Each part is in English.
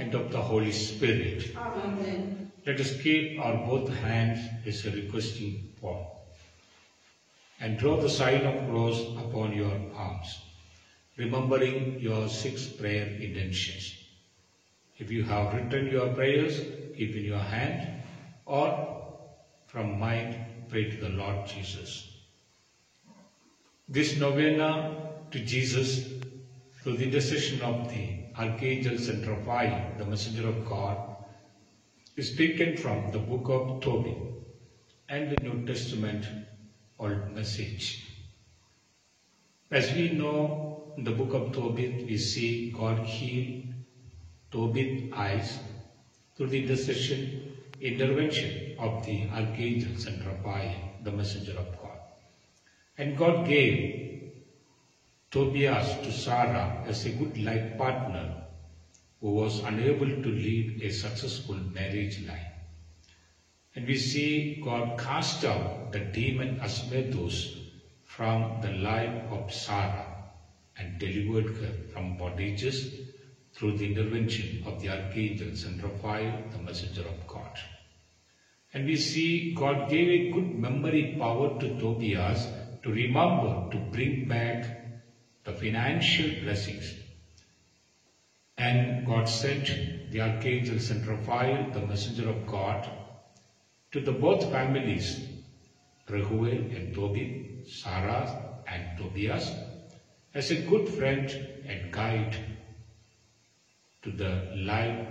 and of the Holy Spirit. Amen. Let us keep our both hands as a requesting form and draw the sign of cross upon your arms, remembering your 6 prayer intentions. If you have written your prayers, keep in your hand, or from mind, pray to the Lord Jesus. This novena to Jesus, through the intercession of the Archangel Saint Raphael, the messenger of God, is taken from the book of Tobit and the New Testament Old Message. As we know, in the book of Tobit, we see God heal Tobit's eyes through the intervention of the Archangel Saint Raphael, the messenger of God. And God gave Tobias to Sarah as a good life partner who was unable to lead a successful marriage life. And we see God cast out the demon Asmodeus from the life of Sarah and delivered her from bondages through the intervention of the Archangel Saint Raphael, the messenger of God. And we see God gave a good memory power to Tobias to remember to bring back the financial blessings. And God sent the Archangel Saint Raphael, the messenger of God, to the both families, Rehuel and Tobit, Sarah and Tobias, as a good friend and guide to the life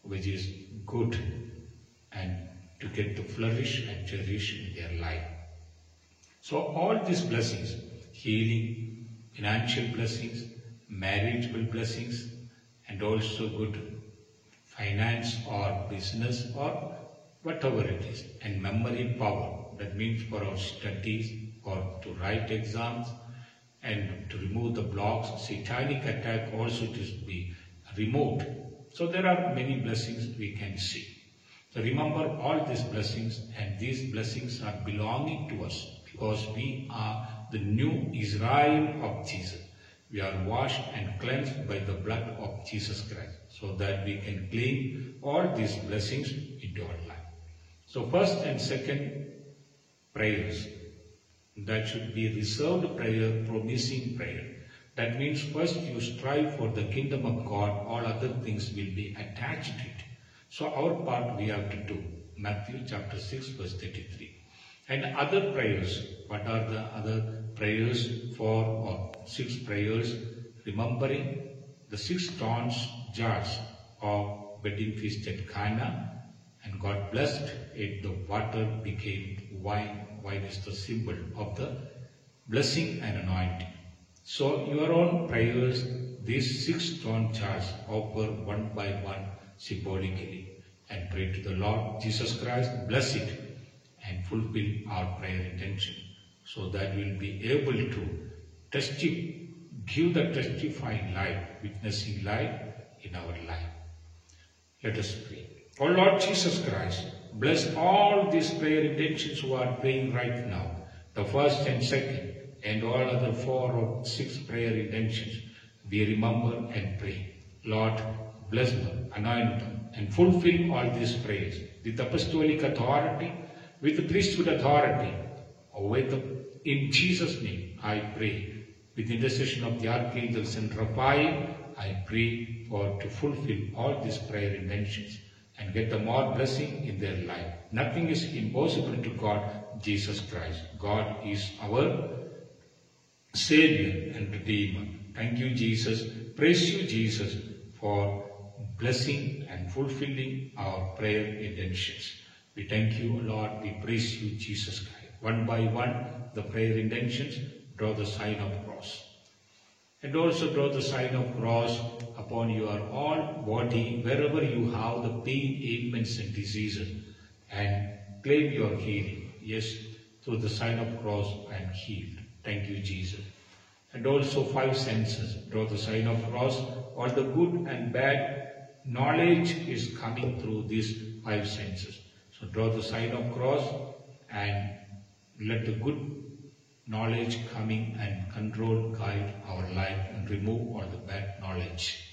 which is good and to get to flourish and cherish in their life. So all these blessings, healing, financial blessings, marriageable blessings, and also good finance or business or whatever it is, and memory power, that means for our studies or to write exams and to remove the blocks, satanic attack also to be removed. So there are many blessings we can see. So remember all these blessings, and these blessings are belonging to us because we are the new Israel of Jesus. We are washed and cleansed by the blood of Jesus Christ, so that we can claim all these blessings into our life. So first and second prayers, that should be reserved prayer, promising prayer. That means first you strive for the kingdom of God, all other things will be attached to it. So our part we have to do. Matthew chapter 6 verse 33. And other prayers, what are the other prayers for, or 6 prayers? Remembering the 6 stone jars of wedding feast at Cana, and God blessed it, the water became wine. Wine is the symbol of the blessing and anointing. So your own prayers, these 6 stone jars, offer one by one symbolically, and pray to the Lord Jesus Christ, bless it and fulfill our prayer intention, so that we will be able to give the testifying life, witnessing life in our life. Let us pray. O Lord Jesus Christ, bless all these prayer intentions who are praying right now, the first and second, and all other 4 or 6 prayer intentions. We remember and pray. Lord, bless them, anoint them, and fulfill all these prayers with apostolic authority, with the priesthood authority, in Jesus' name I pray. With the intercession of the Archangel Saint Raphael, I pray to fulfill all these prayer intentions and get the more blessing in their life. Nothing is impossible to God, Jesus Christ. God is our Savior and Redeemer. Thank you, Jesus. Praise you, Jesus, for blessing and fulfilling our prayer intentions. We thank you, Lord. We praise you, Jesus Christ. One by one, the prayer intentions, draw the sign of cross. And also draw the sign of cross upon your whole body, wherever you have the pain, ailments and diseases, and claim your healing. Yes, through the sign of cross I am healed. Thank you, Jesus. And also 5 senses, draw the sign of cross. All the good and bad knowledge is coming through these 5 senses. So draw the sign of cross and let the good knowledge coming and control, guide our life and remove all the bad knowledge.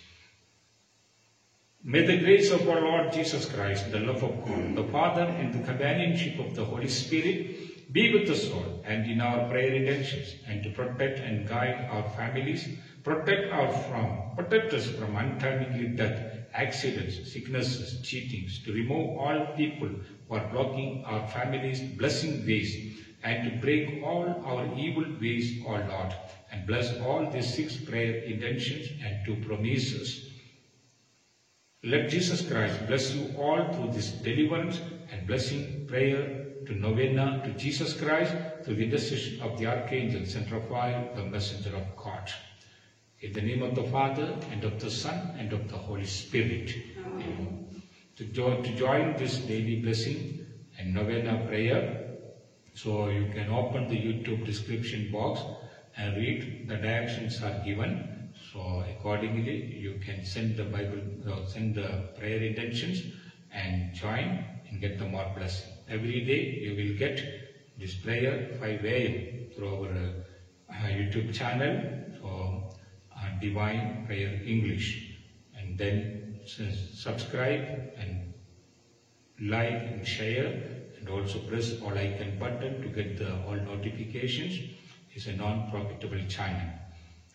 May the grace of our Lord Jesus Christ, the love of God, the Father, and the companionship of the Holy Spirit be with us all and in our prayer intentions, and to protect and guide our families, protect us from untimely death, accidents, sicknesses, cheatings, to remove all people who are blocking our families' blessing ways, and to break all our evil ways, O Lord, and bless all these 6 prayer intentions and 2 promises. Let Jesus Christ bless you all through this deliverance and blessing prayer to novena to Jesus Christ through the intercession of the Archangel Saint Raphael, the messenger of God. In the name of the Father, and of the Son, and of the Holy Spirit. Amen. To join this daily blessing and novena prayer, so you can open the YouTube description box and read. The directions are given. So accordingly, you can send the send the prayer intentions and join and get the more blessing. Every day you will get this prayer 5 a.m. through our YouTube channel, so Divine Prayer English, and then subscribe and like and share, and also press all icon button to get the all notifications. It's a non-profitable channel.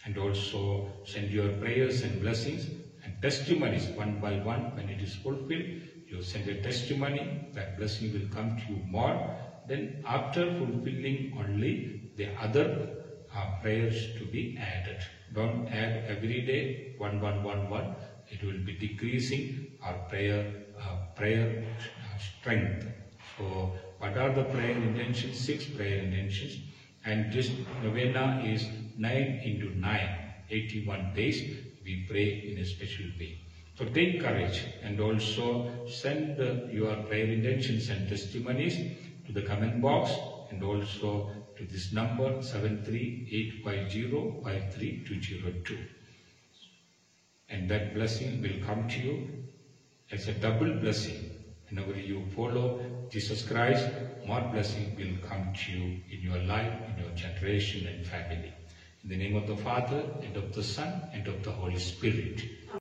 And also send your prayers and blessings and testimonies one by one. When it is fulfilled, you send a testimony, that blessing will come to you more. Then after fulfilling only the other prayers to be added. Don't add every day 1, 1, 1, 1. It will be decreasing our prayer strength. So what are the prayer intentions? 6 prayer intentions. And this novena is 9 into 9, 81 days we pray in a special way. So take courage and also send your prayer intentions and testimonies to the comment box, and also to this number 738505322. And that blessing will come to you as a double blessing. Whenever you follow Jesus Christ, more blessing will come to you in your life, in your generation and family. In the name of the Father, and of the Son, and of the Holy Spirit.